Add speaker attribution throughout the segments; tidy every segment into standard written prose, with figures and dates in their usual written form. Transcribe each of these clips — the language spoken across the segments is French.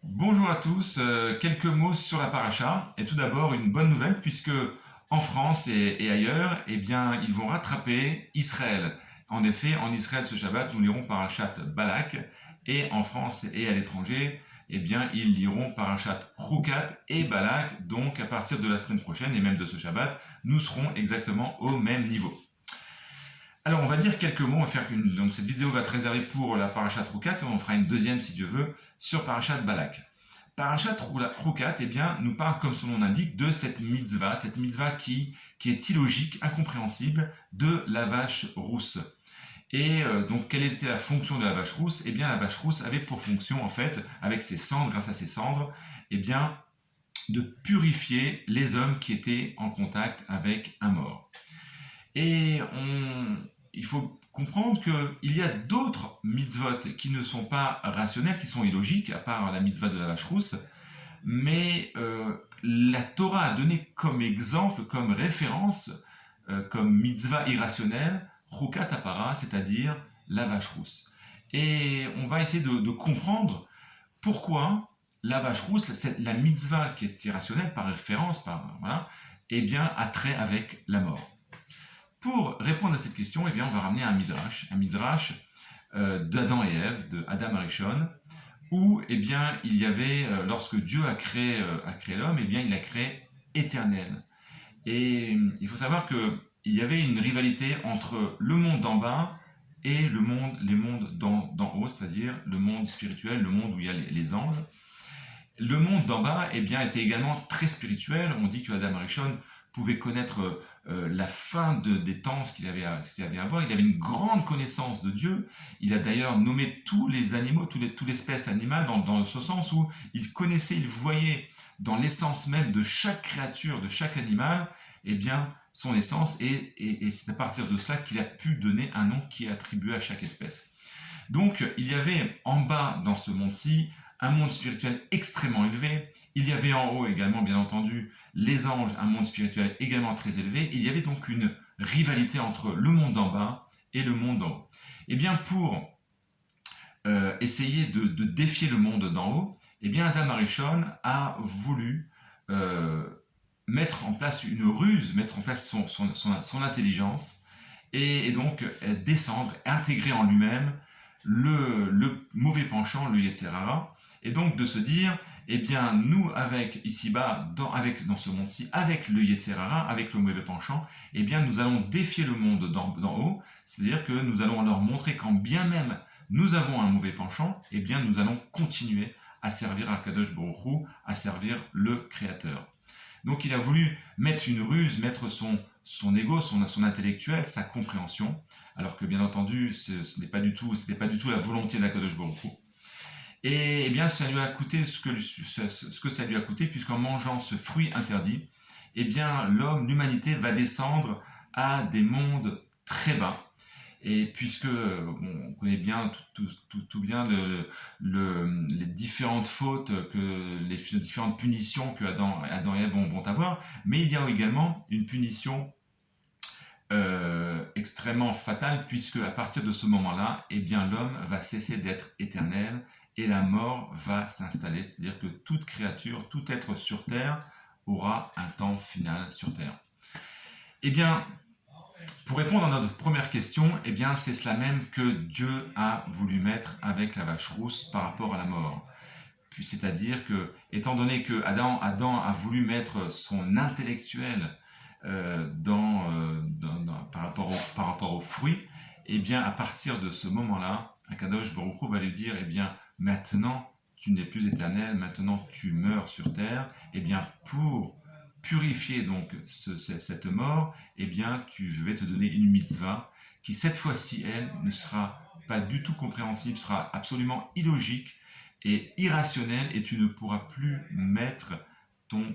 Speaker 1: Bonjour à tous, quelques mots sur la paracha. Et tout d'abord, une bonne nouvelle puisque en France et ailleurs, eh bien, ils vont rattraper Israël. En effet, en Israël ce Shabbat, nous lirons parachat Balak et en France et à l'étranger, eh bien, ils liront parachat Chukat et Balak. Donc, à partir de la semaine prochaine et même de ce Shabbat, nous serons exactement au même niveau. Alors, on va dire quelques mots. Donc, cette vidéo va être réservée pour la parachat Chukat et on fera une deuxième, si Dieu veut, sur parachat Balak. Parachat Chukat, eh bien, nous parle, comme son nom l'indique, de cette mitzvah qui est illogique, incompréhensible, de la vache rousse. Et donc, quelle était la fonction de la vache rousse? Eh bien, la vache rousse avait pour fonction, en fait, avec ses cendres, grâce à ses cendres, eh bien, de purifier les hommes qui étaient en contact avec un mort. Et il faut comprendre qu'il y a d'autres mitzvot qui ne sont pas rationnels, qui sont illogiques, à part la mitzvah de la vache rousse, mais la Torah a donné comme exemple, comme référence, comme mitzvah irrationnelle, Chukat Apara, c'est-à-dire la vache rousse. Et on va essayer de comprendre pourquoi la vache rousse, la mitzvah qui est irrationnelle par référence, voilà, eh bien, a trait avec la mort. Pour répondre à cette question, eh bien, on va ramener un midrash d'Adam et Ève, de Adam Arishon, où eh bien, il y avait, lorsque Dieu a créé l'homme, eh bien, il l'a créé éternel. Et il faut savoir qu'il y avait une rivalité entre le monde d'en bas et les mondes d'en haut, c'est-à-dire le monde spirituel, le monde où il y a les anges. Le monde d'en bas eh bien, était également très spirituel. On dit que Adam Arishon pouvait connaître la fin des temps, ce qu'il avait à voir. Il avait une grande connaissance de Dieu. Il a d'ailleurs nommé tous les animaux, toute l'espèce animale, dans ce sens où il connaissait, il voyait dans l'essence même de chaque créature, de chaque animal, eh bien, son essence, et c'est à partir de cela qu'il a pu donner un nom qui est attribué à chaque espèce. Donc, il y avait en bas, dans ce monde-ci, un monde spirituel extrêmement élevé. Il y avait en haut également, bien entendu, les anges, un monde spirituel également très élevé. Il y avait donc une rivalité entre le monde d'en bas et le monde d'en haut. Eh bien, pour essayer de défier le monde d'en haut, eh bien, Adam Arishon a voulu mettre en place une ruse, mettre en place son intelligence, et donc descendre, intégrer en lui-même le mauvais penchant, le Yetzer Hara, et donc de se dire, eh bien, nous, avec ici-bas, dans ce monde-ci, avec le Yetzer Hara, avec le mauvais penchant, eh bien, nous allons défier le monde d'en haut, c'est-à-dire que nous allons leur montrer qu'en bien même nous avons un mauvais penchant, eh bien, nous allons continuer à servir Akadosh Baruch Hu, à servir le Créateur. Donc, il a voulu mettre une ruse, mettre son ego, son intellectuel, sa compréhension, alors que bien entendu, ce n'était pas du tout la volonté d'Akadosh Baruch Hu. Et eh bien, ça lui a coûté ce que ça lui a coûté, puisqu'en mangeant ce fruit interdit, eh bien, l'humanité va descendre à des mondes très bas. Et puisque on connaît bien tout bien les différentes fautes, les différentes punitions que Adam et Ève vont avoir, mais il y a également une punition extrêmement fatale, puisque à partir de ce moment-là, eh bien, l'homme va cesser d'être éternel et la mort va s'installer, c'est-à-dire que toute créature, tout être sur Terre aura un temps final sur Terre. Eh bien, pour répondre à notre première question, eh bien, c'est cela même que Dieu a voulu mettre avec la vache rousse par rapport à la mort. Puis, c'est-à-dire que, étant donné que Adam a voulu mettre son intellectuel par rapport aux fruits, eh bien, à partir de ce moment-là, Akadosh Baruch Hu va lui dire, eh bien, maintenant, tu n'es plus éternel, maintenant tu meurs sur terre, eh bien, pour purifier donc cette mort, eh bien, je vais te donner une mitzvah qui, cette fois-ci, elle, ne sera pas du tout compréhensible, sera absolument illogique et irrationnelle, et tu ne pourras plus mettre ton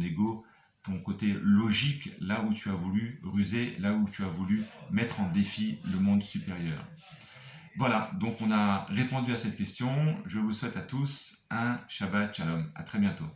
Speaker 1: ego, ton côté logique, là où tu as voulu ruser, là où tu as voulu mettre en défi le monde supérieur. Voilà, donc on a répondu à cette question. Je vous souhaite à tous un Shabbat Shalom. À très bientôt.